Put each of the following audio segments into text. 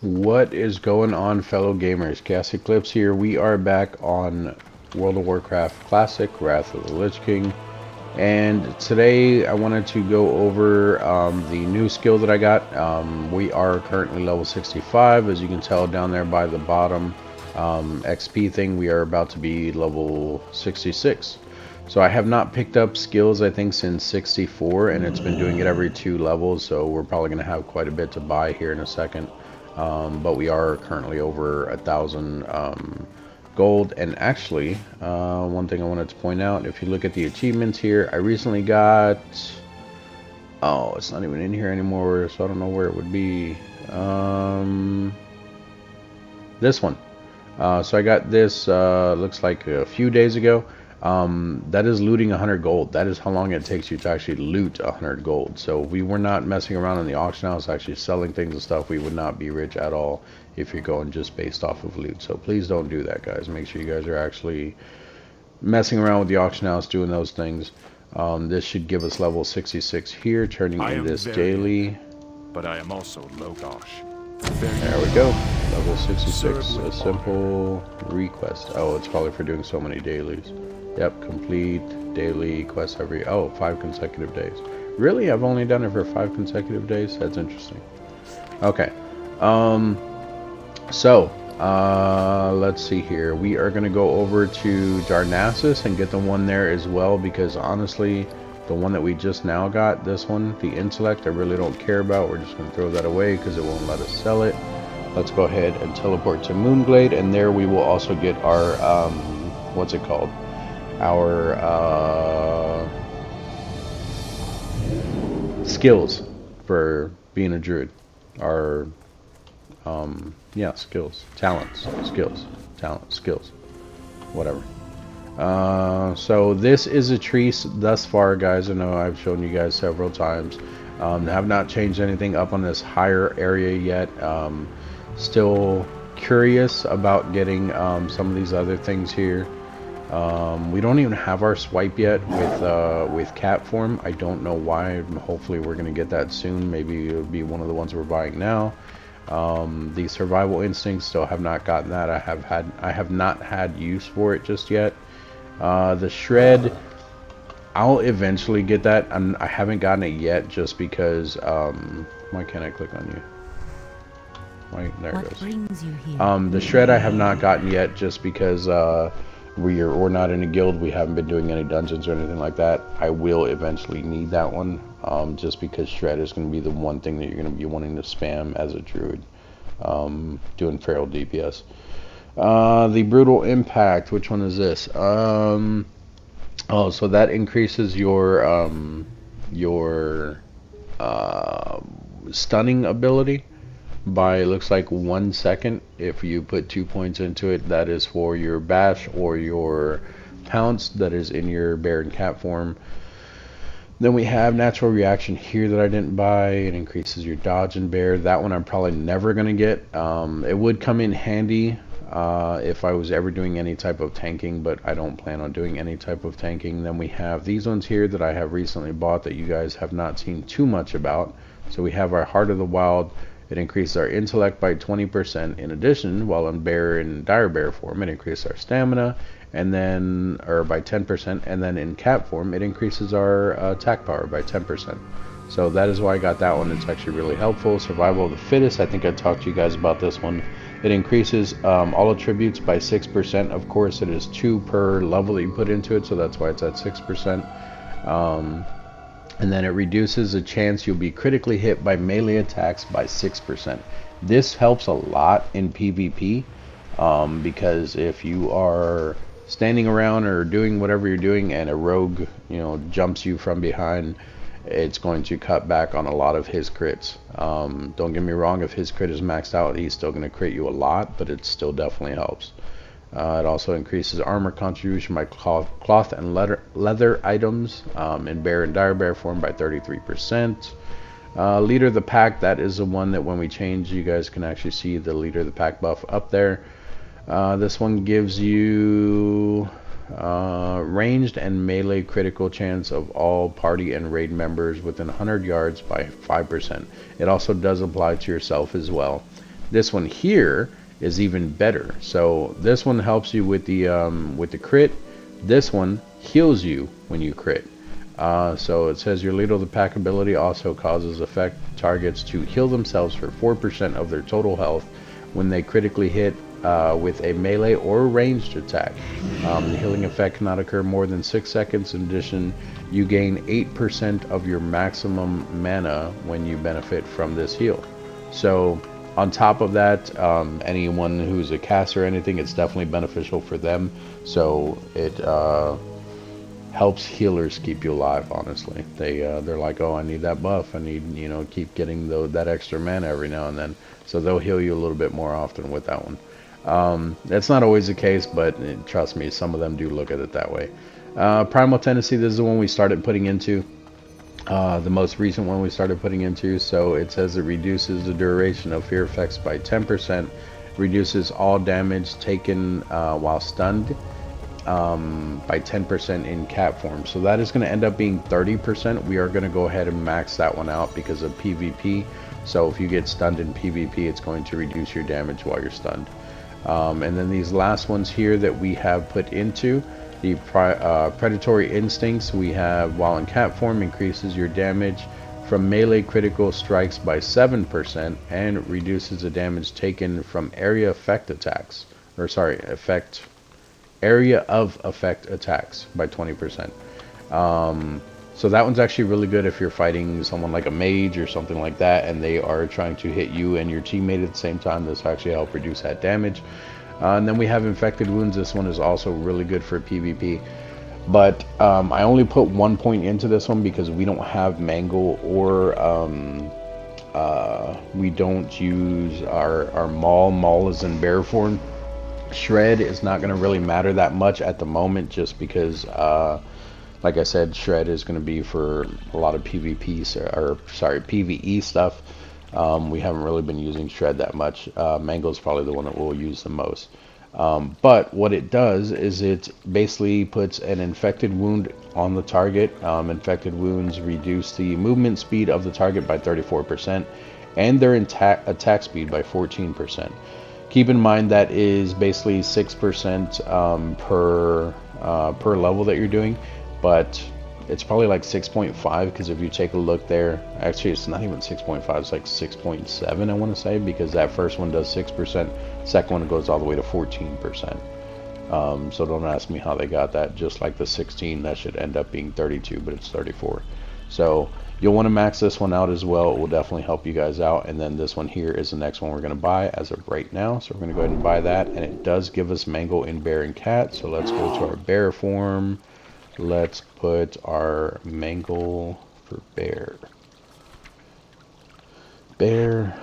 What is going on, fellow gamers? ChaosEclipse here. We are back on World of Warcraft Classic, Wrath of the Lich King. And today I wanted to go over the new skill that I got. We are currently level 65. As you can tell down there by the bottom XP thing, we are about to be level 66. So I have not picked up skills, I think, since 64, and it's been doing it every 2 levels, so we're probably going to have quite a bit to buy here in a second. But we are currently over 1,000 gold. And actually, one thing I wanted to point out, if you look at the achievements here, I recently got, oh, it's not even in here anymore, so I don't know where it would be. This one. So I got this, looks like a few days ago. That is looting 100 gold. That is how long it takes you to actually loot 100 gold. So we were not messing around in the auction house, actually selling things and stuff. We would not be rich at all if you're going just based off of loot. So please don't do that, guys. Make sure you guys are actually messing around with the auction house, doing those things. This should give us level 66 here, turning in this daily. But I am also low gosh. There we go. Level 66. A simple request. Oh, it's probably for doing so many dailies. Yep, complete daily quest every 5 consecutive days. Really? I've only done it for 5 consecutive days? That's interesting. Okay. Let's see here. We are going to go over to Darnassus and get the one there as well, because honestly, the one that we just now got, this one, the intellect, I really don't care about. We're just going to throw that away because it won't let us sell it. Let's go ahead and teleport to Moonglade, and there we will also get our, what's it called? Our skills for being a druid. Our yeah, skills, talents, skills, whatever. So this is a tree thus far, guys. I know I've shown you guys several times. Have not changed anything up on this higher area yet. Still curious about getting some of these other things here. We don't even have our swipe yet with cat form. I don't know why. Hopefully we're gonna get that soon. Maybe it'll be one of the ones we're buying now. The survival instincts, still have not gotten that. I have not had use for it just yet. The shred, I'll eventually get that. I haven't gotten it yet just because why can't I click on you? There it goes. The shred I have not gotten yet just because we're not in a guild. We haven't been doing any dungeons or anything like that. I will eventually need that one, just because shred is going to be the one thing that you're going to be wanting to spam as a druid, doing feral DPS. The brutal impact, which one is this? Oh, so that increases your stunning ability by, it looks like, 1 second. If you put 2 points into it, that is for your bash or your pounce that is in your bear and cat form. Then we have natural reaction here that I didn't buy. It increases your dodge and bear. That one I'm probably never gonna get. It would come in handy if I was ever doing any type of tanking, but I don't plan on doing any type of tanking. Then we have these ones here that I have recently bought that you guys have not seen too much about. So we have our Heart of the Wild. It increases our intellect by 20%. In addition, while in bear and dire bear form, it increases our stamina, and then, or by 10%, and then in cat form, it increases our attack power by 10%. So that is why I got that one. It's actually really helpful. Survival of the fittest, I think I talked to you guys about this one. It increases all attributes by 6%. Of course, it is 2 per level that you put into it, so that's why it's at 6%. And then it reduces the chance you'll be critically hit by melee attacks by 6%. This helps a lot in PvP, because if you are standing around or doing whatever you're doing and a rogue, jumps you from behind, it's going to cut back on a lot of his crits. Don't get me wrong, if his crit is maxed out, he's still going to crit you a lot, but it still definitely helps. It also increases armor contribution by cloth and leather items in bear and dire bear form by 33%. Leader of the pack, that is the one that when we change, you guys can actually see the leader of the pack buff up there. This one gives you ranged and melee critical chance of all party and raid members within 100 yards by 5%. It also does apply to yourself as well. This one here is even better. So this one helps you with the crit. This one heals you when you crit. So it says your lead of the pack ability also causes effect targets to heal themselves for 4% of their total health when they critically hit with a melee or ranged attack. The healing effect cannot occur more than 6 seconds. In addition, you gain 8% of your maximum mana when you benefit from this heal. So on top of that, anyone who's a caster or anything, it's definitely beneficial for them. So it helps healers keep you alive. Honestly, they're like, oh, I need that buff. I need, you know, keep getting that extra mana every now and then. So they'll heal you a little bit more often with that one. That's not always the case, but trust me, some of them do look at it that way. Primal Tendency, this is the one we started putting into. The most recent one we started putting into. So it says it reduces the duration of fear effects by 10%, reduces all damage taken while stunned by 10% in cat form. So that is going to end up being 30%. We are going to go ahead and max that one out because of PvP. So if you get stunned in PvP, it's going to reduce your damage while you're stunned. And then these last ones here that we have put into the predatory instincts, we have while in cat form increases your damage from melee critical strikes by 7% and reduces the damage taken from area effect attacks, or sorry, area of effect attacks by 20%. So that one's actually really good if you're fighting someone like a mage or something like that and they are trying to hit you and your teammate at the same time. This will actually help reduce that damage. And then we have infected wounds. This one is also really good for PvP. But I only put 1 point into this one because we don't have Mangle or we don't use our Maul. Maul is in bear form. Shred is not going to really matter that much at the moment just because like I said, Shred is going to be for a lot of PvP, or sorry, PvE stuff. We haven't really been using Shred that much. Mangle is probably the one that we'll use the most. But what it does is it basically puts an infected wound on the target. Infected wounds reduce the movement speed of the target by 34% and their attack speed by 14%. Keep in mind that is basically 6% per level that you're doing, but it's probably like 6.5 because if you take a look there, actually it's not even 6.5, it's like 6.7 I want to say, because that first one does 6%, second one goes all the way to 14%. So don't ask me how they got that. Just like the 16, that should end up being 32, but it's 34. So you'll want to max this one out as well. It will definitely help you guys out. And then this one here is the next one we're going to buy as of right now. So we're going to go ahead and buy that, and it does give us Mangle in bear and cat. So let's go to our bear form. Let's put our Mangle for bear. Bear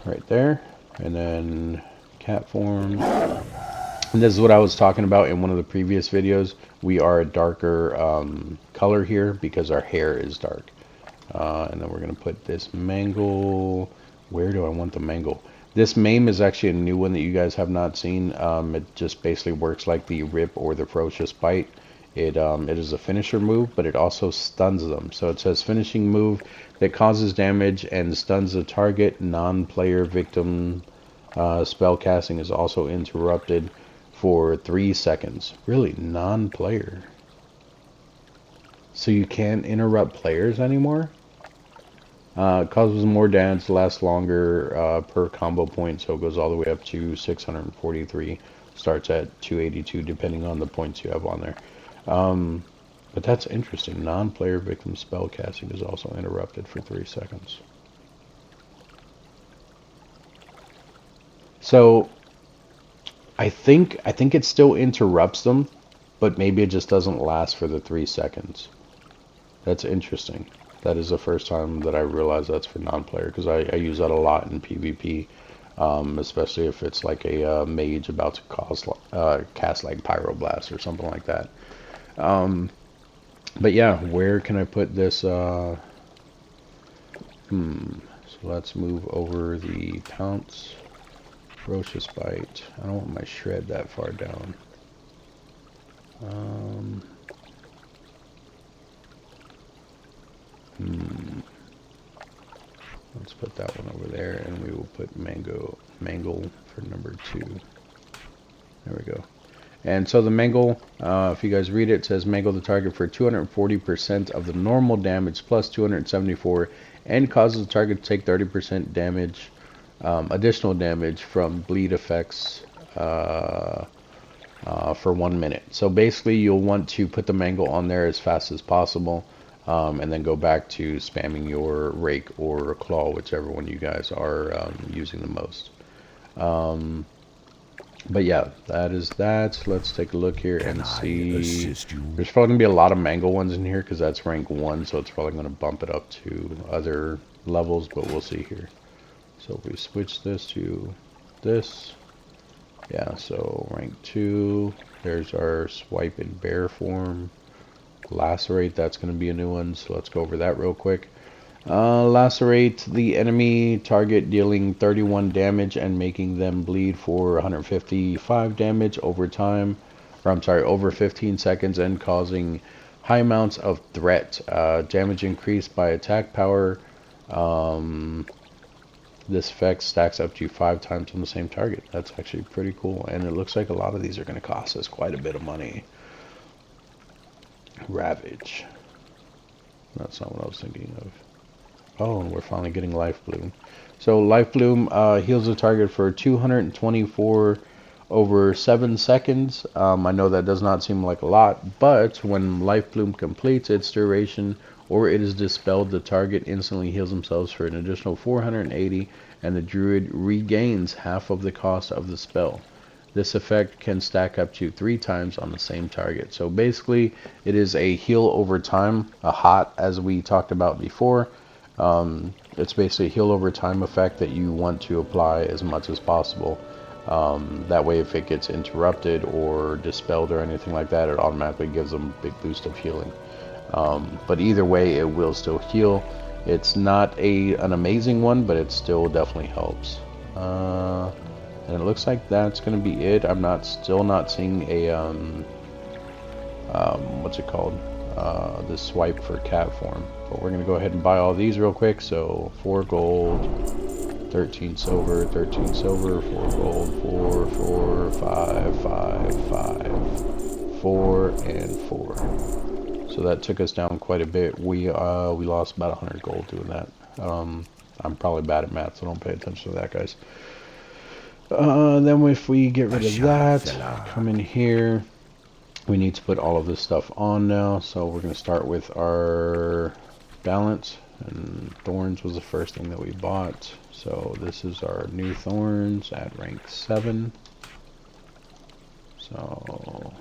right there, and then cat form. And this is what I was talking about in one of the previous videos. We are a darker color here because our hair is dark. And then we're going to put this Mangle. Where do I want the Mangle? This Maim is actually a new one that you guys have not seen. It just basically works like the Rip or the Ferocious Bite. It is a finisher move, but it also stuns them. So it says finishing move that causes damage and stuns the target. Non-player victim spell casting is also interrupted for 3 seconds. Really, non-player. So you can't interrupt players anymore? Causes more damage, lasts longer per combo point, so it goes all the way up to 643. Starts at 282 depending on the points you have on there. But that's interesting. Non-player victim spell casting is also interrupted for 3 seconds. So I think it still interrupts them, but maybe it just doesn't last for the 3 seconds. That's interesting. That is the first time that I realized that's for non-player, because I use that a lot in PvP, especially if it's like a mage about to cast like Pyroblast or something like that. But yeah, where can I put this? So let's move over the Pounce. Ferocious Bite. I don't want my Shred that far down. Let's put that one over there, and we will put mangle for number 2. There we go. And so the mangle, if you guys read it, it says mangle the target for 240% of the normal damage plus 274, and causes the target to take 30% damage, additional damage from bleed effects for 1 minute. So basically, you'll want to put the mangle on there as fast as possible, and then go back to spamming your rake or claw, whichever one you guys are using the most. But yeah, that is that. Let's take a look here and see. There's probably going to be a lot of mango ones in here because that's rank 1, so it's probably going to bump it up to other levels, but we'll see here. So if we switch this to this, yeah, so rank 2, there's our swipe in bear form. Lacerate, that's going to be a new one, so let's go over that real quick. Lacerate the enemy target, dealing 31 damage and making them bleed for 155 damage over time, or I'm sorry, over 15 seconds, and causing high amounts of threat. Damage increased by attack power. This effect stacks up to 5 times on the same target. That's actually pretty cool, and it looks like a lot of these are going to cost us quite a bit of money. Ravage. That's not what I was thinking of. Oh, and we're finally getting Life Bloom. So Life Bloom heals the target for 224 over 7 seconds. I know that does not seem like a lot, but when Life Bloom completes its duration or it is dispelled, the target instantly heals themselves for an additional 480, and the Druid regains half of the cost of the spell. This effect can stack up to 3 times on the same target. So basically, it is a heal over time, a hot, as we talked about before. It's basically a heal over time effect that you want to apply as much as possible. That way, if it gets interrupted or dispelled or anything like that, it automatically gives them a big boost of healing. But either way, it will still heal. It's not an amazing one, but it still definitely helps. And it looks like that's going to be it. I'm still not seeing a, what's it called? The swipe for cat form. But we're going to go ahead and buy all these real quick. So 4 gold, 13 silver, 13 silver, 4 gold, 4, 4, 5, 5, 5, 4, and 4. So that took us down quite a bit. We lost about 100 gold doing that. I'm probably bad at math, so don't pay attention to that, guys. Then if we get rid of that, come in here, we need to put all of this stuff on now. So we're going to start with our balance, and thorns was the first thing that we bought. So this is our new thorns at rank 7. So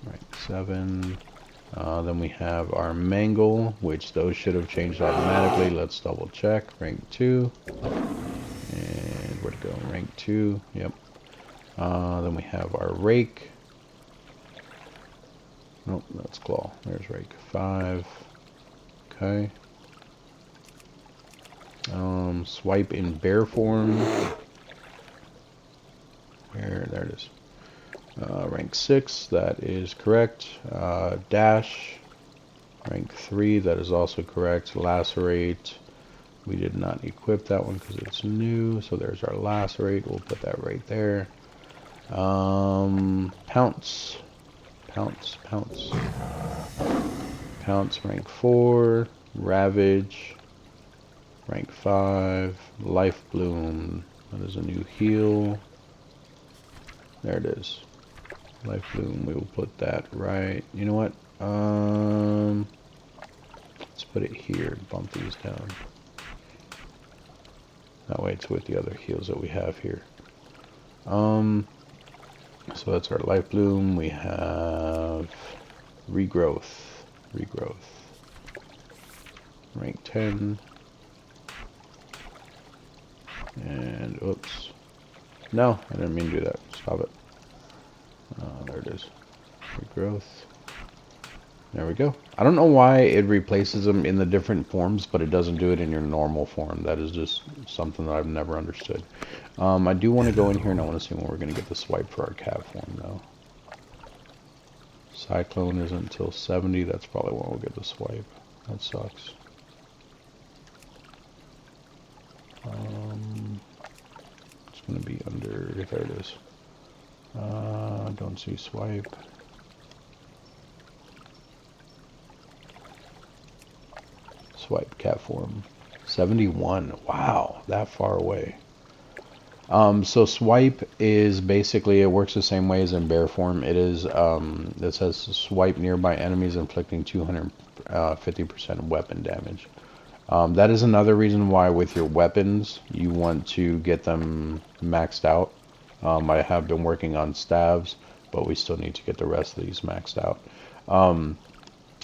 rank 7. Then we have our mangle, which those should have changed automatically. Let's double check. Rank 2. And where to go? Rank 2. Yep. Then we have our rake. Nope, that's claw. There's rake 5. Okay. Swipe in bear form. There it is. Rank 6, that is correct. Dash, rank 3, that is also correct. Lacerate, we did not equip that one because it's new, so there's our lacerate. We'll put that right there. Pounce, pounce, pounce. Pounce, rank 4. Ravage, rank 5. Life Bloom, that is a new heal. There it is. Life Bloom, we will put that right. You know what? Let's put it here. Bump these down. That way it's with the other heals that we have here. So that's our Life Bloom. We have Regrowth. Regrowth. Rank 10. And, oops. No, I didn't mean to do that. Stop it. There it is. Regrowth. There we go. I don't know why it replaces them in the different forms, but it doesn't do it in your normal form. That is just something that I've never understood. I do want to go in here and I want to see when we're going to get the swipe for our cat form, though. Cyclone isn't until 70. That's probably when we'll get the swipe. That sucks. going to be under, there it is. Don't see swipe. Swipe cat form. 71. Wow, that far away. So swipe is basically, it works the same way as in bear form. It is, it says swipe nearby enemies, inflicting 250% weapon damage. That is another reason why with your weapons, you want to get them maxed out. I have been working on staves, but we still need to get the rest of these maxed out.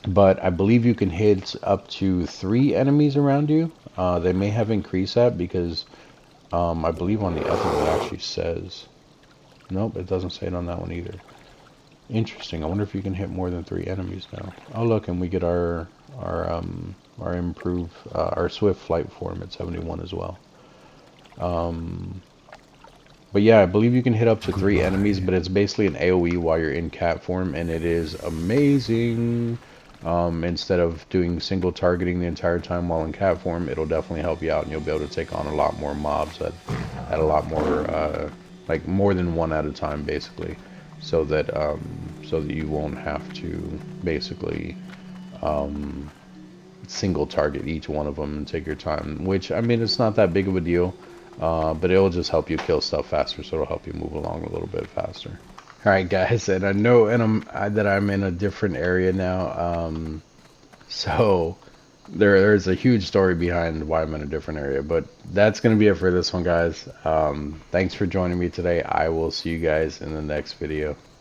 But I believe you can hit up to 3 enemies around you. They may have increased that because I believe on the other one it actually says. Nope, it doesn't say it on that one either. Interesting. I wonder if you can hit more than 3 enemies now. Oh look, and we get our our swift flight form at 71 as well. But yeah, I believe you can hit up to 3 enemies, but it's basically an AoE while you're in cat form, and it is amazing. Instead of doing single targeting the entire time while in cat form, it'll definitely help you out, and you'll be able to take on a lot more mobs at a lot more, like more than one at a time, basically, so that you won't have to basically single target each one of them and take your time. Which, I mean, it's not that big of a deal, but it'll just help you kill stuff faster, so it'll help you move along a little bit faster. Alright guys, and I know that I'm in a different area now, so there's a huge story behind why I'm in a different area, but that's going to be it for this one, guys. Thanks for joining me today. I will see you guys in the next video.